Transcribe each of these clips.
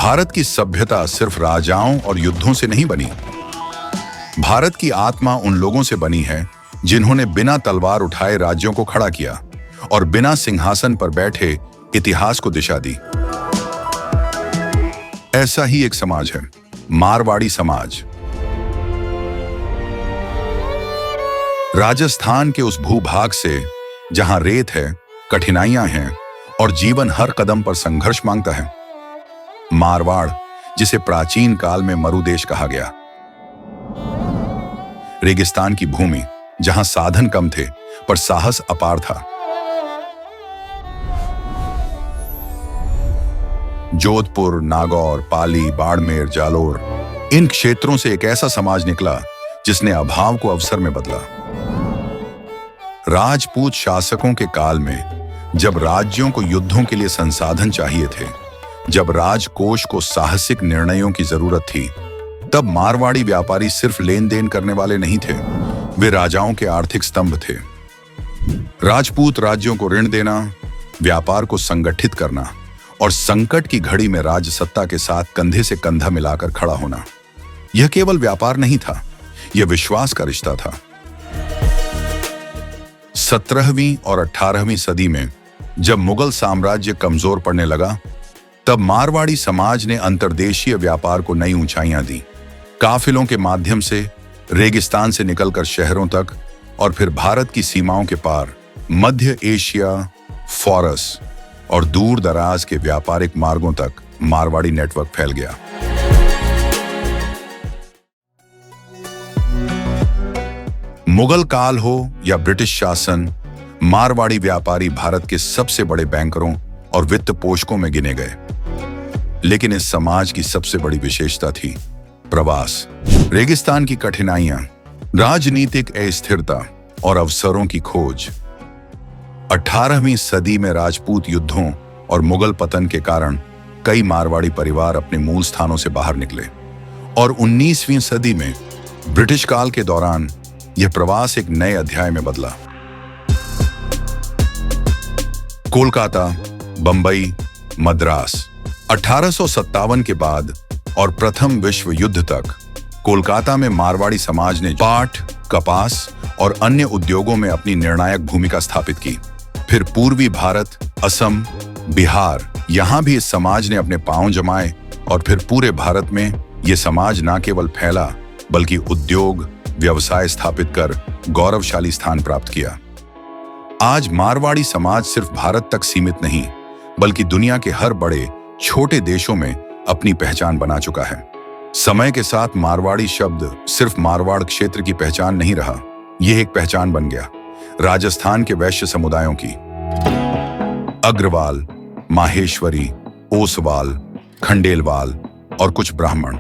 भारत की सभ्यता सिर्फ राजाओं और युद्धों से नहीं बनी। भारत की आत्मा उन लोगों से बनी है जिन्होंने बिना तलवार उठाए राज्यों को खड़ा किया और बिना सिंहासन पर बैठे इतिहास को दिशा दी। ऐसा ही एक समाज है, मारवाड़ी समाज। राजस्थान के उस भूभाग से जहां रेत है, कठिनाइयां हैं और जीवन हर कदम पर संघर्ष मांगता है। मारवाड़, जिसे प्राचीन काल में मरुदेश कहा गया। रेगिस्तान की भूमि, जहां साधन कम थे पर साहस अपार था। जोधपुर, नागौर, पाली, बाड़मेर, जालोर, इन क्षेत्रों से एक ऐसा समाज निकला जिसने अभाव को अवसर में बदला। राजपूत शासकों के काल में जब राज्यों को युद्धों के लिए संसाधन चाहिए थे, जब राजकोष को साहसिक निर्णयों की जरूरत थी, तब मारवाड़ी व्यापारी सिर्फ लेन देन करने वाले नहीं थे, वे राजाओं के आर्थिक स्तंभ थे। राजपूत राज्यों को ऋण देना, व्यापार को संगठित करना और संकट की घड़ी में राजसत्ता के साथ कंधे से कंधा मिलाकर खड़ा होना, यह केवल व्यापार नहीं था, यह विश्वास का रिश्ता था। 17वीं और 18वीं सदी में जब मुगल साम्राज्य कमजोर पड़ने लगा, तब मारवाड़ी समाज ने अंतर्देशीय व्यापार को नई ऊंचाइयां दी। काफिलों के माध्यम से रेगिस्तान से निकलकर शहरों तक और फिर भारत की सीमाओं के पार मध्य एशिया, फारस और दूर दराज के व्यापारिक मार्गों तक मारवाड़ी नेटवर्क फैल गया। मुगल काल हो या ब्रिटिश शासन, मारवाड़ी व्यापारी भारत के सबसे बड़े बैंकरों और वित्त पोषकों में गिने गए। लेकिन इस समाज की सबसे बड़ी विशेषता थी प्रवास। रेगिस्तान की कठिनाइयां, राजनीतिक अस्थिरता और अवसरों की खोज। 18वीं सदी में राजपूत युद्धों और मुगल पतन के कारण कई मारवाड़ी परिवार अपने मूल स्थानों से बाहर निकले और 19वीं सदी में ब्रिटिश काल के दौरान यह प्रवास एक नए अध्याय में बदला। कोलकाता, बंबई, मद्रास। 1857 के बाद और प्रथम विश्व युद्ध तक कोलकाता में मारवाड़ी समाज ने पाट, कपास और अन्य उद्योगों में अपनी निर्णायक भूमिका स्थापित की। फिर पूर्वी भारत, असम, बिहार, यहां भी इस समाज ने अपने पांव जमाए और फिर पूरे भारत में यह समाज न केवल फैला बल्कि उद्योग, व्यवसाय स्थापित कर गौरवशाली स्थान प्राप्त किया। आज मारवाड़ी समाज सिर्फ भारत तक सीमित नहीं बल्कि दुनिया के हर बड़े छोटे देशों में अपनी पहचान बना चुका है। समय के साथ मारवाड़ी शब्द सिर्फ मारवाड़ क्षेत्र की पहचान नहीं रहा, यह एक पहचान बन गया राजस्थान के वैश्य समुदायों की। अग्रवाल, माहेश्वरी, ओसवाल, खंडेलवाल और कुछ ब्राह्मण।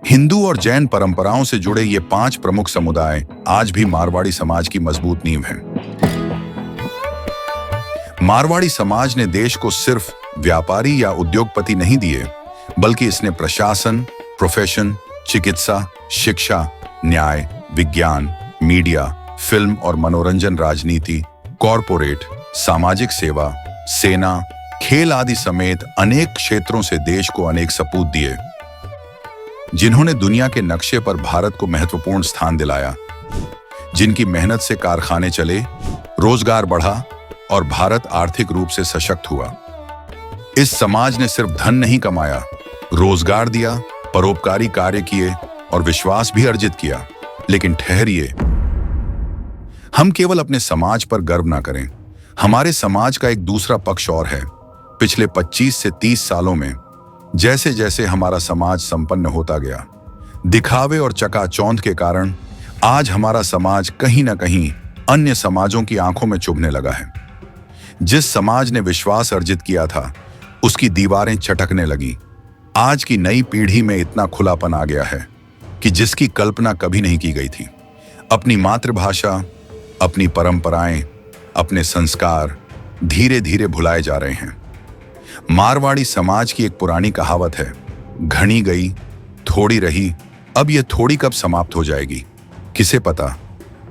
हिंदू और जैन परंपराओं से जुड़े ये 5 प्रमुख समुदाय आज भी मारवाड़ी समाज की मजबूत नींव हैं। मारवाड़ी समाज ने देश को सिर्फ व्यापारी या उद्योगपति नहीं दिए, बल्कि इसने प्रशासन, प्रोफेशन, चिकित्सा, शिक्षा, न्याय, विज्ञान, मीडिया, फिल्म और मनोरंजन, राजनीति, कॉरपोरेट, सामाजिक सेवा, सेना, खेल आदि समेत अनेक क्षेत्रों से देश को अनेक सपूत दिए, जिन्होंने दुनिया के नक्शे पर भारत को महत्वपूर्ण स्थान दिलाया, जिनकी मेहनत से कारखाने चले, रोजगार बढ़ा और भारत आर्थिक रूप से सशक्त हुआ। इस समाज ने सिर्फ धन नहीं कमाया, रोजगार दिया, परोपकारी कार्य किए और विश्वास भी अर्जित किया। लेकिन ठहरिए, हम केवल अपने समाज पर गर्व ना करें, हमारे समाज का एक दूसरा पक्ष और है। पिछले 25 से 30 सालों में जैसे जैसे हमारा समाज संपन्न होता गया, दिखावे और चकाचौंध के कारण आज हमारा समाज कहीं ना कहीं अन्य समाजों की आंखों में चुभने लगा है। जिस समाज ने विश्वास अर्जित किया था, उसकी दीवारें चटकने लगी। आज की नई पीढ़ी में इतना खुलापन आ गया है कि जिसकी कल्पना कभी नहीं की गई थी। अपनी मातृभाषा, अपनी परंपराएं, अपने संस्कार धीरे धीरे भुलाए जा रहे हैं। मारवाड़ी समाज की एक पुरानी कहावत है, घनी गई, थोड़ी रही, अब यह थोड़ी कब समाप्त हो जाएगी, किसे पता।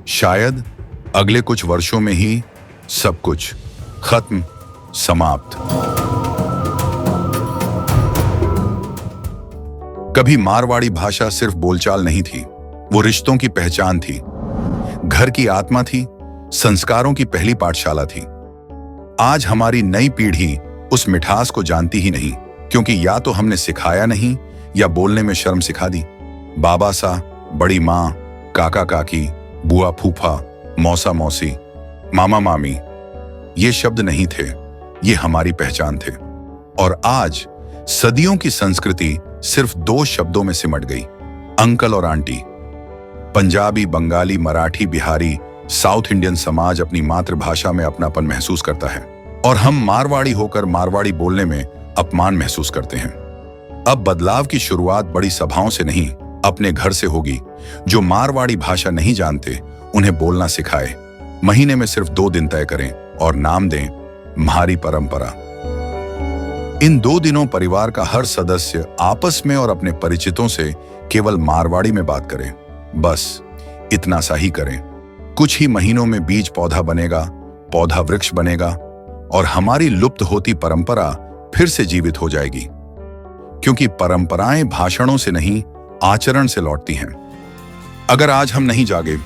शायद अगले कुछ वर्षों में ही सब कुछ खत्म, समाप्त। कभी मारवाड़ी भाषा सिर्फ बोलचाल नहीं थी, वो रिश्तों की पहचान थी, घर की आत्मा थी, संस्कारों की पहली पाठशाला थी। आज हमारी नई पीढ़ी उस मिठास को जानती ही नहीं, क्योंकि या तो हमने सिखाया नहीं या बोलने में शर्म सिखा दी। बाबा सा, बड़ी माँ, काका काकी, बुआ फूफा, मौसा मौसी, मामा मामी, ये शब्द नहीं थे, ये हमारी पहचान थे। और आज सदियों की संस्कृति सिर्फ 2 शब्दों में सिमट गई, अंकल और aunty. Punjabi, Bengali, Marathi, Bihari, south Indian समाज अपनी मातृभाषा में अपनापन महसूस करता है, और हम मारवाड़ी होकर मारवाड़ी बोलने में अपमान महसूस करते हैं। अब बदलाव की शुरुआत बड़ी सभाओं से नहीं, अपने घर से होगी। जो मारवाड़ी भाषा नहीं जानते, उन्हें बोलना सिखाए। महीने में सिर्फ 2 दिन तय करें और नाम दें म्हारी परंपरा। इन 2 दिनों परिवार का हर सदस्य आपस में और अपने परिचितों से केवल मारवाड़ी में बात करें। बस इतना सा ही करें। कुछ ही महीनों में बीज पौधा बनेगा, पौधा वृक्ष बनेगा, और हमारी लुप्त होती परंपरा फिर से जीवित हो जाएगी। क्योंकि परंपराएं भाषणों से नहीं, आचरण से लौटती हैं। अगर आज हम नहीं जागे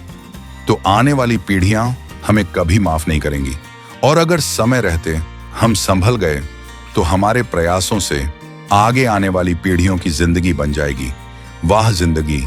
तो आने वाली पीढ़ियां हमें कभी माफ नहीं करेंगी, और अगर समय रहते हम संभल गए तो हमारे प्रयासों से आगे आने वाली पीढ़ियों की जिंदगी बन जाएगी। वाह जिंदगी।